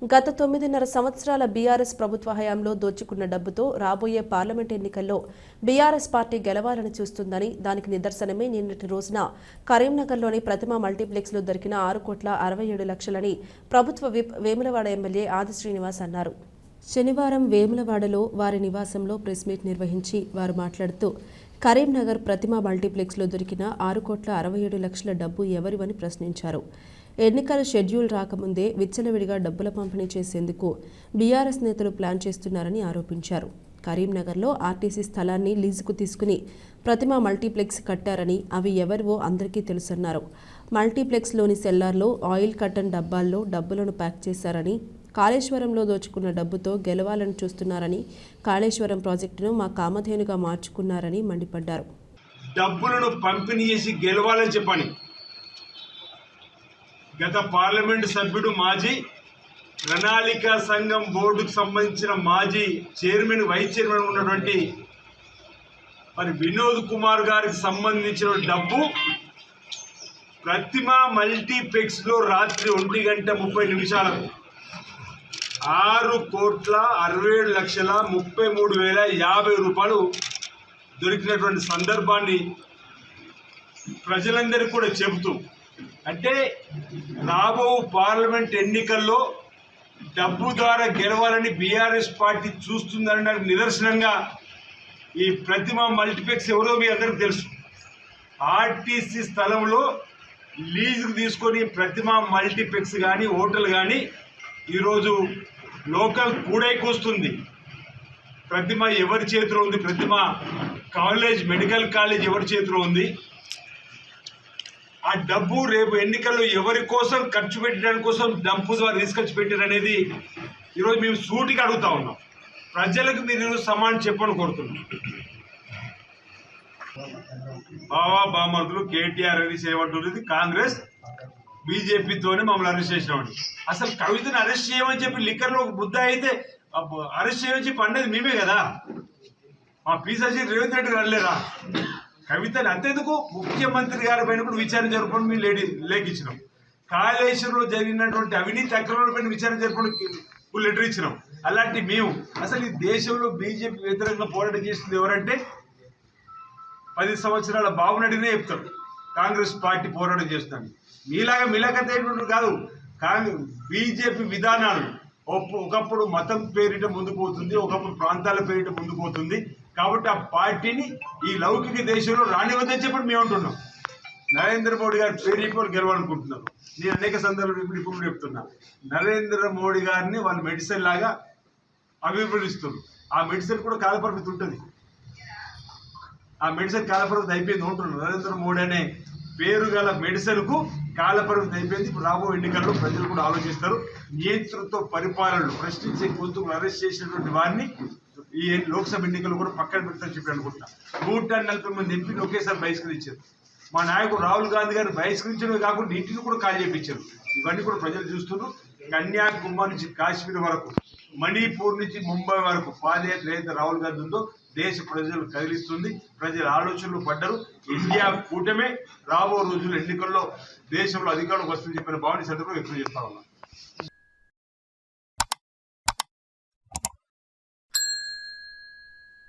గత 9.5 సంవత్సరాల బీఆర్ఎస్ ప్రభుత్వ హయాంలో దోచుకున్న డబ్బుతో రాబోయే పార్లమెంట్ ఎన్నికల్లో బీఆర్ఎస్ పార్టీ గెలవాలని చూస్తుందని దానికి నిదర్శనమే నిన్నటి రోజున కరీంనగర్లోని ప్రతిమ మల్టీప్లెక్స్లో దొరికిన 6,67,00,000ని ప్రభుత్వ విప్ వేములవాడ ఎమ్మెల్యే ఆది శ్రీనివాస్ అన్నారు. శనివారం వేములవాడలో వారి నివాసంలో ప్రెస్ మీట్ నిర్వహించి వారు మాట్లాడుతూ కరీంనగర్ ప్రతిమ మల్టీప్లెక్స్లో దొరికిన 6,67,00,000 డబ్బు ఎవరివని ప్రశ్నించారు. ఎన్నికల షెడ్యూల్ రాకముందే విచ్చలవిడిగా డబ్బుల పంపిణీ చేసేందుకు బీఆర్ఎస్ నేతలు ప్లాన్ చేస్తున్నారని ఆరోపించారు. కరీంనగర్లో ఆర్టీసీ స్థలాన్ని లీజుకు తీసుకుని ప్రతిమ మల్టీప్లెక్స్ కట్టారని అవి ఎవరివో అందరికీ తెలుసన్నారు. మల్టీప్లెక్స్లోని సెల్లార్లో ఆయిల్ కట్టన్ డబ్బాల్లో డబ్బులను ప్యాక్ చేశారని, కాళేశ్వరంలో దోచుకున్న డబ్బుతో గెలవాలని చూస్తున్నారని, కాళేశ్వరం ప్రాజెక్టును మా కామధేనుగా మార్చుకున్నారని మండిపడ్డారు. డబ్బులను పంపిణీ చేసి గెలవాలని చెప్పని గత పార్లమెంట్ సభ్యుడు మాజీ ప్రణాళికా సంఘం బోర్డుకు సంబంధించిన మాజీ చైర్మన్ వైస్ చైర్మన్ ఉన్నటువంటి వినోద్ కుమార్ గారికి సంబంధించిన డబ్బు ప్రతిమ మల్టీప్లెక్స్లో రాత్రి 1:30 6,67,33,050 దొరికినటువంటి సందర్భాన్ని ప్రజలందరికీ కూడా చెబుతూ, అంటే రాబో పార్లమెంట్ ఎన్నికల్లో డబ్బు ద్వారా గెలవాలని బీఆర్ఎస్ పార్టీ చూస్తుందన్న నిదర్శనంగా ఈ ప్రతిమ మల్టీప్లెక్స్ ఎవరో మీ అందరికీ తెలుసు. ఆర్టీసీ స్థలంలో లీజుకు తీసుకొని ప్రతిమ మల్టీప్లెక్స్ కానీ హోటల్ కానీ ఈరోజు లోకల్ కూడైకొస్తుంది. ప్రతిమ ఎవరి చేతిలో ఉంది? ప్రతిమ కాలేజ్, మెడికల్ కాలేజ్ ఎవరి చేతిలో ఉంది? ఆ డబ్బు రేపు ఎన్నికల్లో ఎవరి కోసం ఖర్చు పెట్టడానికి కోసం డబ్బు ద్వారా తీసుకొచ్చి పెట్టారనేది ఈరోజు మేము సూటిగా అడుగుతా ఉన్నాం. ప్రజలకు మీరు సమానం చెప్పని కోరుతున్నాం. బామర్దులు కేటీఆర్ అని చేయమంటున్నది కాంగ్రెస్ బీజేపీతోనే మమ్మల్ని అరెస్ట్ చేసినామని. అసలు కవితను అరెస్ట్ చేయమని చెప్పి లిక్కర్లో ఒక బుద్ధ అయితే అరెస్ట్ చేయమని చెప్పి అన్నది మేమే కదా. మా పీసీ రేవంత్ రెడ్డి అనలేదా? కవితని అంతేందుకు ముఖ్యమంత్రి గారి పైన కూడా విచారణ జరపడం మేము లేఖించినాం. కాళేశ్వరంలో జరిగినటువంటి అవినీతి అక్రమాల పైన విచారణ జరపడం లెటర్ ఇచ్చినాం. అలాంటి మేము అసలు ఈ దేశంలో బీజేపీ వ్యతిరేకంగా పోరాటం చేస్తుంది ఎవరంటే 10 సంవత్సరాల బాబునడినే చెప్తారు కాంగ్రెస్ పార్టీ పోరాటం చేస్తుంది. మీలాగా మిలకత కాదు. బీజేపీ విధానాలు ఒకప్పుడు మతం పేరిట ముందుకు పోతుంది, ఒకప్పుడు ప్రాంతాల పేరిట ముందుకు పోతుంది. కాబట్టి ఆ పార్టీని ఈ లౌకిక దేశంలో రానివద్దని చెప్పి మేము అంటున్నాం. నరేంద్ర మోడీ గారి పేరు ఇప్పుడు గెలవాలనుకుంటున్నారు. నేను అనేక సందర్భాలు ఇప్పుడు చెప్తున్నా, నరేంద్ర మోడీ గారిని వాళ్ళు మెడిసిన్ లాగా అభివృద్ధిస్తున్నారు. ఆ మెడిసిన్ కూడా కాలపరిమితి ఉంటుంది. ఆ మెడిసిన్ కాలపరిమితి అయిపోయింది ఉంటున్నారు. నరేంద్ర మోడీ అనే పేరు గల మెడిసిన్కు కాలపరిమితి అయిపోయింది. ఇప్పుడు రాబో ఎన్నికల్లో ప్రజలు కూడా ఆలోచిస్తారు. నియంతృత్వ పరిపాలనలు ప్రశ్నించే గొంతుకు అరెస్ట్ చేసినటువంటి వారిని ఈ లోక్సభ ఎన్నికలు కూడా పక్కన పెడతారని చెప్పి అనుకుంటున్నా. 140 మంది ఎంపీలు ఒకేసారి బహిష్కరించారు. మా నాయకుడు రాహుల్ గాంధీ గారిని బహిష్కరించడమే కాకుండా ఇంటిని కూడా కాల్ చేయించారు. ఇవన్నీ కూడా ప్రజలు చూస్తున్నారు. కన్యాకుమారి నుంచి కాశ్మీర్ వరకు, మణిపూర్ నుంచి ముంబై వరకు పాదయాత్ర అయితే రాహుల్ గాంధీ ఉందో దేశ ప్రజలు కదిలిస్తుంది. ప్రజల ఆలోచనలు పడ్డరు. ఇండియా కూటమే రాబో రోజుల్లో ఎన్నికల్లో దేశంలో అధికారంలోకి వస్తుందని చెప్పిన భావన సందర్భంగా వ్యక్తం చేస్తా ఉన్నా.